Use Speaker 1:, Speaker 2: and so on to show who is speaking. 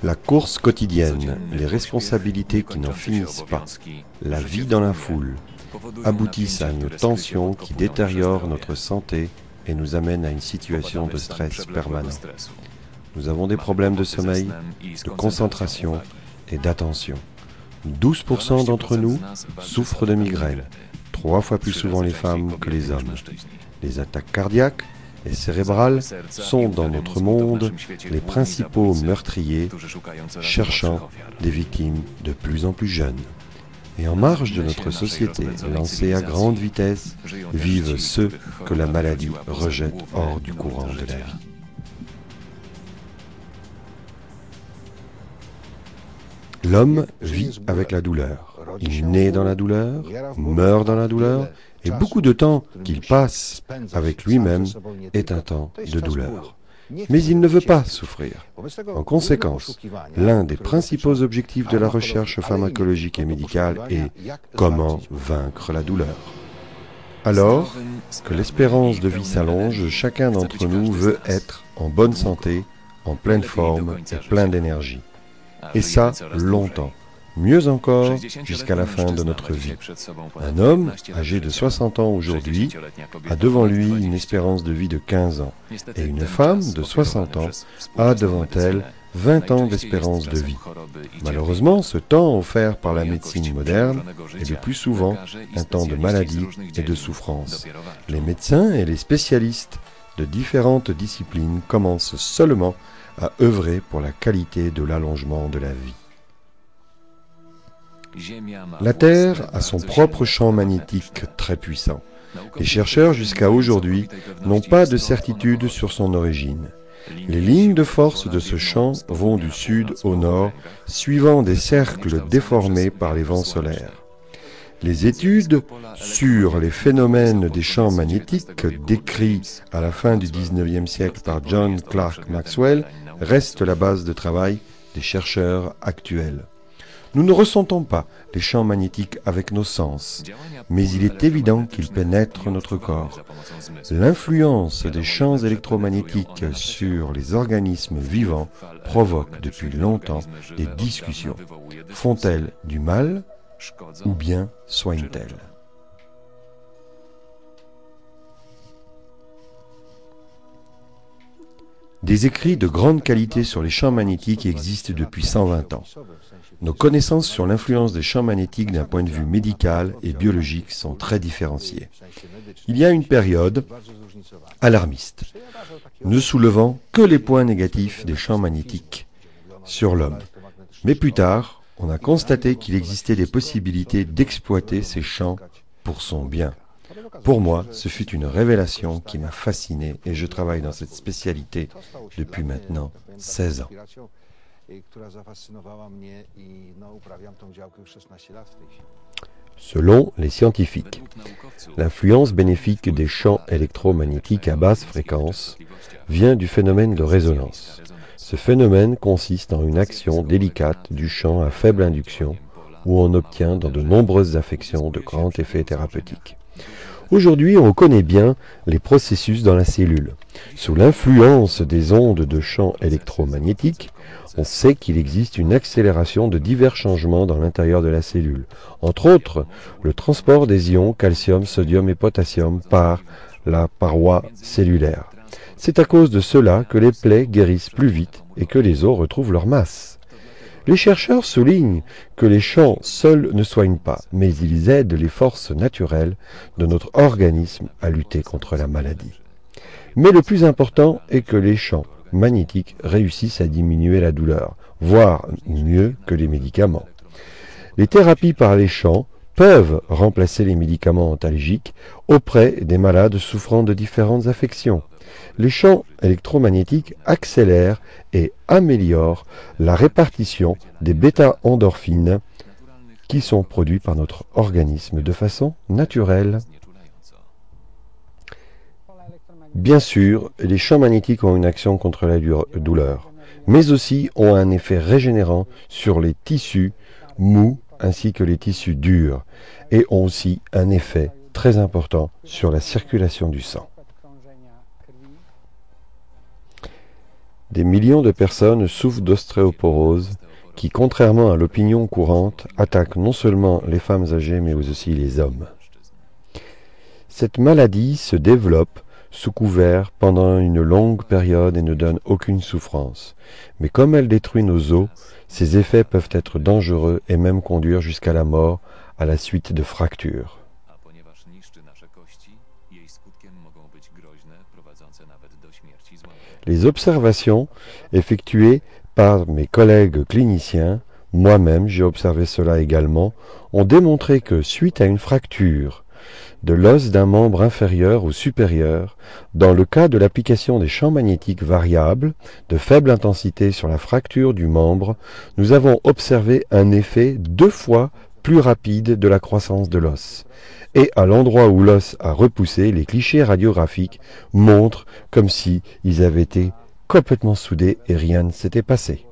Speaker 1: La course quotidienne, les responsabilités qui n'en finissent pas, la vie dans la foule, aboutissent à une tension qui détériore notre santé et nous amène à une situation de stress permanent. Nous avons des problèmes de sommeil, de concentration et d'attention. 12% d'entre nous souffrent de migraines, 3 fois plus souvent les femmes que les hommes. Les attaques cardiaques et cérébrales sont dans notre monde les principaux meurtriers, cherchant des victimes de plus en plus jeunes. Et en marge de notre société, lancée à grande vitesse, vivent ceux que la maladie rejette hors du courant de l'air. L'homme vit avec la douleur. Il naît dans la douleur, meurt dans la douleur, et beaucoup de temps qu'il passe avec lui-même est un temps de douleur. Mais il ne veut pas souffrir. En conséquence, l'un des principaux objectifs de la recherche pharmacologique et médicale est comment vaincre la douleur. Alors que l'espérance de vie s'allonge, chacun d'entre nous veut être en bonne santé, en pleine forme et plein d'énergie. Et ça, longtemps. Mieux encore, jusqu'à la fin de notre vie. Un homme, âgé de 60 ans aujourd'hui, a devant lui une espérance de vie de 15 ans. Et une femme de 60 ans a devant elle 20 ans d'espérance de vie. Malheureusement, ce temps offert par la médecine moderne est le plus souvent un temps de maladie et de souffrance. Les médecins et les spécialistes de différentes disciplines commencent seulement à œuvrer pour la qualité de l'allongement de la vie. La Terre a son propre champ magnétique très puissant. Les chercheurs jusqu'à aujourd'hui n'ont pas de certitude sur son origine. Les lignes de force de ce champ vont du sud au nord, suivant des cercles déformés par les vents solaires. Les études sur les phénomènes des champs magnétiques décrits à la fin du XIXe siècle par John Clerk Maxwell restent la base de travail des chercheurs actuels. Nous ne ressentons pas les champs magnétiques avec nos sens, mais il est évident qu'ils pénètrent notre corps. L'influence des champs électromagnétiques sur les organismes vivants provoque depuis longtemps des discussions. Font-elles du mal ou bien soignent-elles ? Des écrits de grande qualité sur les champs magnétiques existent depuis 120 ans. Nos connaissances sur l'influence des champs magnétiques d'un point de vue médical et biologique sont très différenciées. Il y a une période alarmiste, ne soulevant que les points négatifs des champs magnétiques sur l'homme. Mais plus tard, on a constaté qu'il existait des possibilités d'exploiter ces champs pour son bien. Pour moi, ce fut une révélation qui m'a fasciné et je travaille dans cette spécialité depuis maintenant 16 ans. Selon les scientifiques, l'influence bénéfique des champs électromagnétiques à basse fréquence vient du phénomène de résonance. Ce phénomène consiste en une action délicate du champ à faible induction où on obtient dans de nombreuses affections de grands effets thérapeutiques. Aujourd'hui, on connaît bien les processus dans la cellule. Sous l'influence des ondes de champs électromagnétiques, on sait qu'il existe une accélération de divers changements dans l'intérieur de la cellule. Entre autres, le transport des ions calcium, sodium et potassium par la paroi cellulaire. C'est à cause de cela que les plaies guérissent plus vite et que les os retrouvent leur masse. Les chercheurs soulignent que les champs seuls ne soignent pas, mais ils aident les forces naturelles de notre organisme à lutter contre la maladie. Mais le plus important est que les champs magnétiques réussissent à diminuer la douleur, voire mieux que les médicaments. Les thérapies par les champs peuvent remplacer les médicaments antalgiques auprès des malades souffrant de différentes affections. Les champs électromagnétiques accélèrent et améliorent la répartition des bêta-endorphines qui sont produits par notre organisme de façon naturelle. Bien sûr, les champs magnétiques ont une action contre la douleur, mais aussi ont un effet régénérant sur les tissus mous ainsi que les tissus durs, et ont aussi un effet très important sur la circulation du sang. Des millions de personnes souffrent d'ostéoporose qui, contrairement à l'opinion courante, attaque non seulement les femmes âgées mais aussi les hommes. Cette maladie se développe sous couvert pendant une longue période et ne donne aucune souffrance. Mais comme elle détruit nos os, ses effets peuvent être dangereux et même conduire jusqu'à la mort à la suite de fractures. Les observations effectuées par mes collègues cliniciens, moi-même j'ai observé cela également, ont démontré que suite à une fracture de l'os d'un membre inférieur ou supérieur, dans le cas de l'application des champs magnétiques variables de faible intensité sur la fracture du membre, nous avons observé un effet 2 fois plus rapide de la croissance de l'os. Et à l'endroit où l'os a repoussé, les clichés radiographiques montrent comme si ils avaient été complètement soudés et rien ne s'était passé.